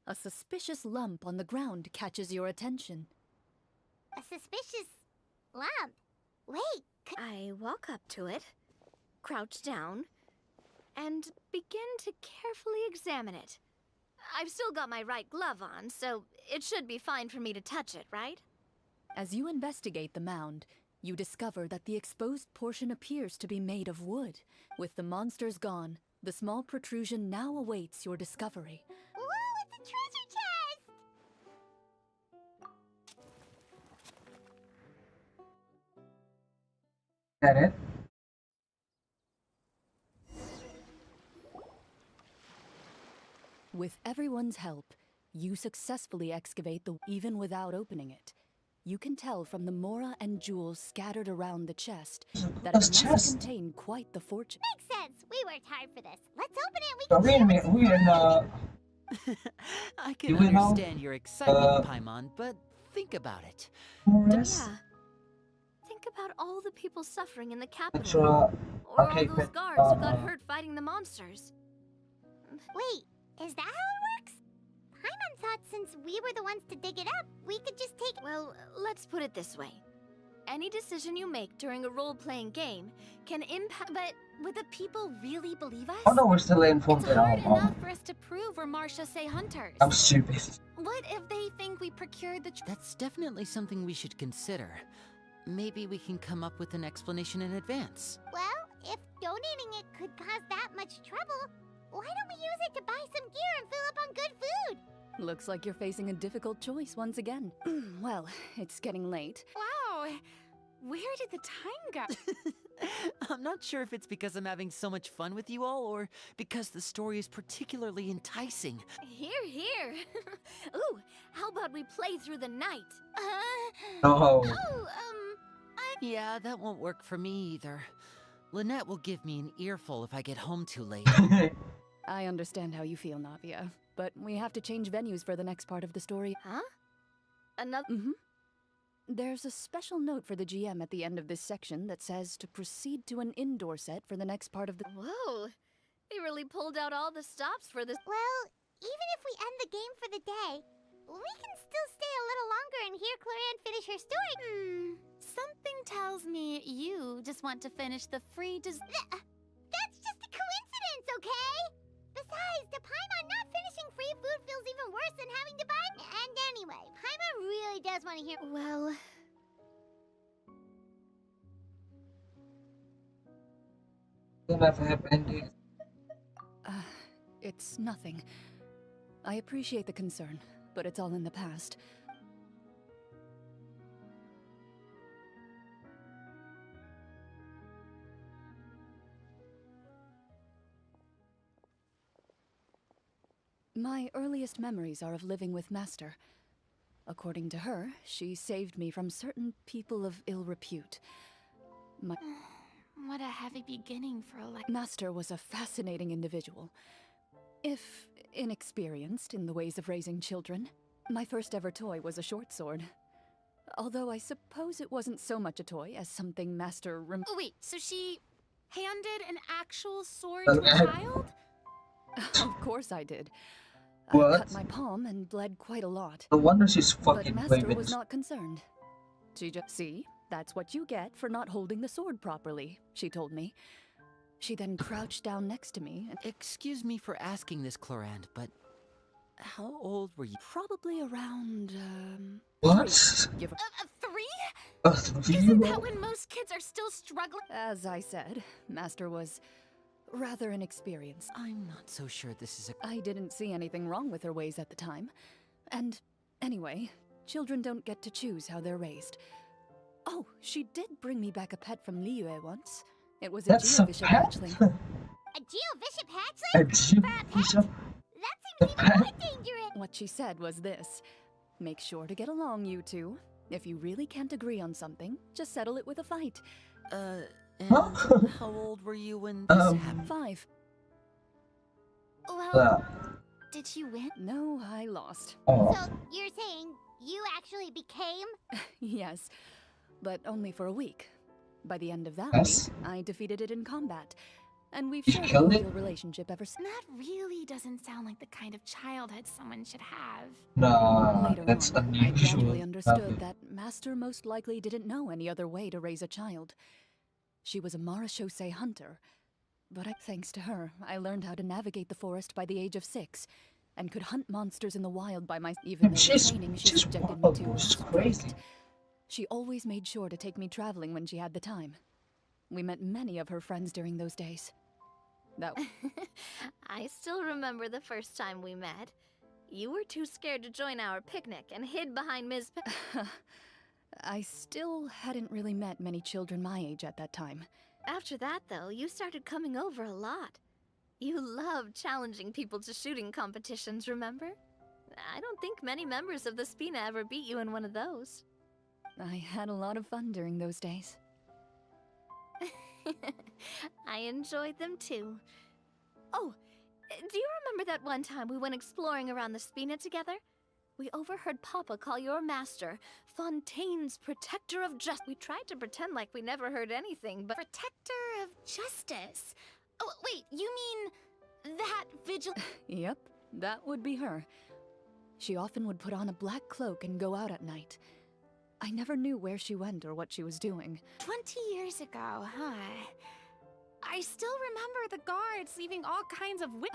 a suspicious lump on the ground catches your attention. A suspicious lump. Wait, I walk up to it, crouch down, and begin to carefully examine it. I've still got my right glove on, so it should be fine for me to touch it, right? As you investigate the mound, you discover that the exposed portion appears to be made of wood. With the monsters gone, the small protrusion now awaits your discovery. whoa, it's a treasure chest! That it? With everyone's help, you successfully excavate the even without opening it. You can tell from the mora and jewels scattered around the chest that it This must chest? contain quite the fortune. Makes sense. We worked hard for this. Let's open it. We So can see what's we're in I can You will know, understand your excitement, Paimon, but think about it. forest, Yeah. Think about all the people suffering in the capital. extra Or all arcade those pit, guards who got hurt fighting the monsters. Wait, is that how it works? Paimon thought since we were the ones to dig it up, we could just take. Well, let's put it this way. Any decision you make during a role-playing game can impact... But would the people really believe us? Oh no, we're still informed It's that hard enough for us to prove we're Marshose hunters. I'm stupid. What if they think we procured the That's definitely something we should consider. Maybe we can come up with an explanation in advance. Well, if donating it could cause that much trouble, why don't we use it to buy some gear and fill up on good food? Looks like you're facing a difficult choice once again. Well, it's getting late. Wow! Where did the time go? I'm not sure if it's because I'm having so much fun with you all or because the story is particularly enticing. Here, here. Ooh, how about we play through the night? Oh, Yeah, that won't work for me either. Lynette will give me an earful if I get home too late. I understand how you feel, Navia, but we have to change venues for the next part of the story. Huh? Another... There's a special note for the GM at the end of this section that says to proceed to an indoor set for the next part of the... Whoa! They really pulled out all the stops for this... Well, even if we end the game for the day, we can still stay a little longer and hear Cloran finish her story. Something tells me you just want to finish the free That's just a coincidence, okay? Besides, to Paimon not finishing free food feels even worse than having to buy. And anyway, Paimon really does want to hear. Well... don't have a happy ending. It's nothing. I appreciate the concern, but it's all in the past. My earliest memories are of living with Master. According to her, she saved me from certain people of ill repute. What a heavy beginning for a life. Master was a fascinating individual. If inexperienced in the ways of raising children, my first ever toy was a short sword. Although I suppose it wasn't so much a toy as something Master Oh, wait, so she handed an actual sword to a child? Of course I did. What? I cut my palm and bled quite a lot. No wonder she's But fucking Master playing with was this. not concerned. She just, see, that's what you get for not holding the sword properly, she told me. She then crouched down next to me and Excuse me for asking this, Clorand, but how old were you? probably around, What? 3, give or- 3? Isn't that when most kids are still struggling? As I said, Master was rather inexperienced. I'm not so sure this is a... I didn't see anything wrong with her ways at the time. And anyway, Children don't get to choose how they're raised. Oh, she did bring me back a pet from Liyue once. It was a That's a Geovisha pet? hatchling. A Geovishap hatchling? A Geovishap? That The seems even pet? more dangerous. What she said was this: make sure to get along, you two. If you really can't agree on something, just settle it with a fight. And Huh? how old were you when this happened? 5. Well, did you win? No, I lost. Oh, So you're saying you actually became? Yes, but only for a week. By the end of that Yes? week, I defeated it in combat. And we've You shared a killed it? cordial relationship ever since. That really doesn't sound like the kind of childhood someone should have. nah, Later that's on, I unusual. gradually understood that Master most likely didn't know any other way to raise a child. She was a Mara Shosei hunter, but thanks to her, I learned how to navigate the forest by the age of 6, and could hunt monsters in the wild by myself. Even though the She's training she she's subjected me wild, to bro. was She's strict. crazy. She always made sure to take me traveling when she had the time. We met many of her friends during those days. That I still remember the first time we met. You were too scared to join our picnic and hid behind Ms. I still hadn't really met many children my age at that time. After that, though, you started coming over a lot. You loved challenging people to shooting competitions, remember? I don't think many members of the Spina ever beat you in one of those. I had a lot of fun during those days. I enjoyed them too. Oh, do you remember that one time we went exploring around the Spina together? We overheard Papa call your master Fontaine's Protector of Justice. We tried to pretend like we never heard anything, but Protector of Justice. Oh, wait, you mean that vigil? Yep, that would be her. She often would put on a black cloak and go out at night. I never knew where she went or what she was doing. 20 years ago, huh? I still remember the guards leaving all kinds of My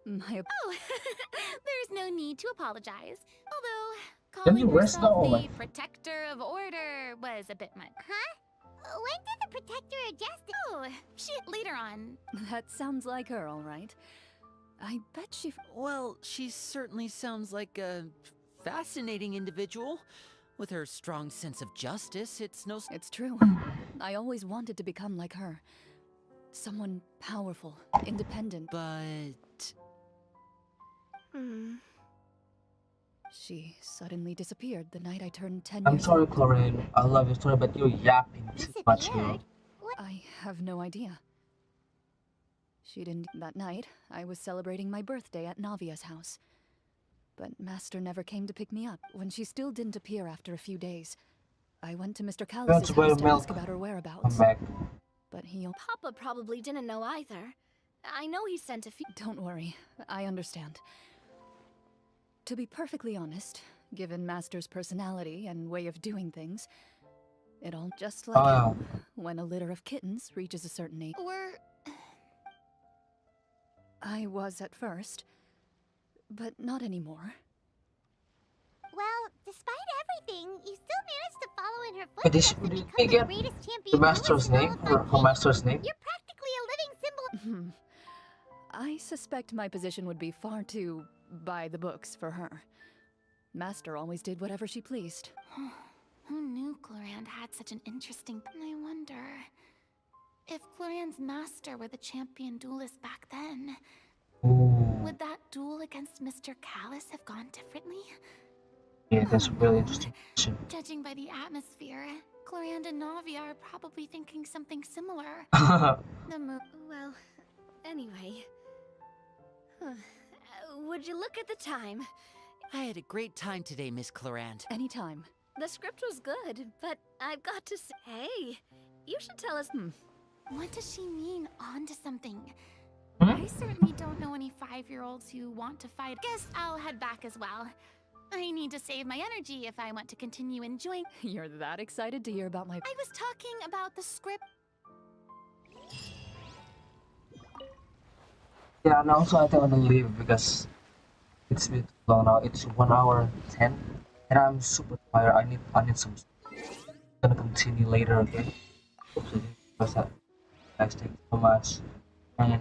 Oh, there's no need to apologize. Although, Can you calling rest now, yourself or the what? Protector of Order was a bit much. Huh? When did the Protector of Justice? Oh, shit, later on. That sounds like her, all right. I bet she... Well, she certainly sounds like a fascinating individual. With her strong sense of justice, it's no... It's true. I always wanted to become like her. Someone powerful, independent. But... She suddenly disappeared the night I turned 10 I'm years sorry, old. Chlorine. I love your story, but you're yapping too much here. Disappeared? I have no idea. She didn't... That night, I was celebrating my birthday at Navia's house. But Master never came to pick me up. When she still didn't appear after a few days, I went to Mr. Callus's That's where house to milk. ask about her I'm whereabouts. back. But he... Papa probably didn't know either. I know he sent a few. Don't worry, I understand. To be perfectly honest, given Master's personality and way of doing things, it all just like Ah. you, when a litter of kittens reaches a certain age. Or I was at first, but not anymore. Well, despite everything, you still managed to follow in her But footsteps did and you become the get greatest the champion master's duelist in name? all of Her Arcane. master's name? You're practically a living symbol. I suspect my position would be far too by the books for her. Master always did whatever she pleased. who knew Clorand had such an interesting... I wonder if Clorand's master were the champion duelist back then. Ooh. Would that duel against Mr. Callus have gone differently? Yeah, that's a really interesting question. Judging by the atmosphere, Clorand and Navia are probably thinking something similar. The Well, anyway. Would you look at the time? I had a great time today, Miss Clorand. Anytime. The script was good, but I've got to say... Hey, you should tell us... What does she mean, on to something? Hmm? I certainly don't know any 5-year-olds who want to fight. Guess I'll head back as well. I need to save my energy if I want to continue enjoying... You're that excited to hear about my... I was talking about the script. Yeah, and also I think I'm gonna leave because it's a bit long now. It's 1 hour 10, and I'm super tired. I need some. I'm gonna continue later, okay? Hopefully, because that. Guys, thank you so much, and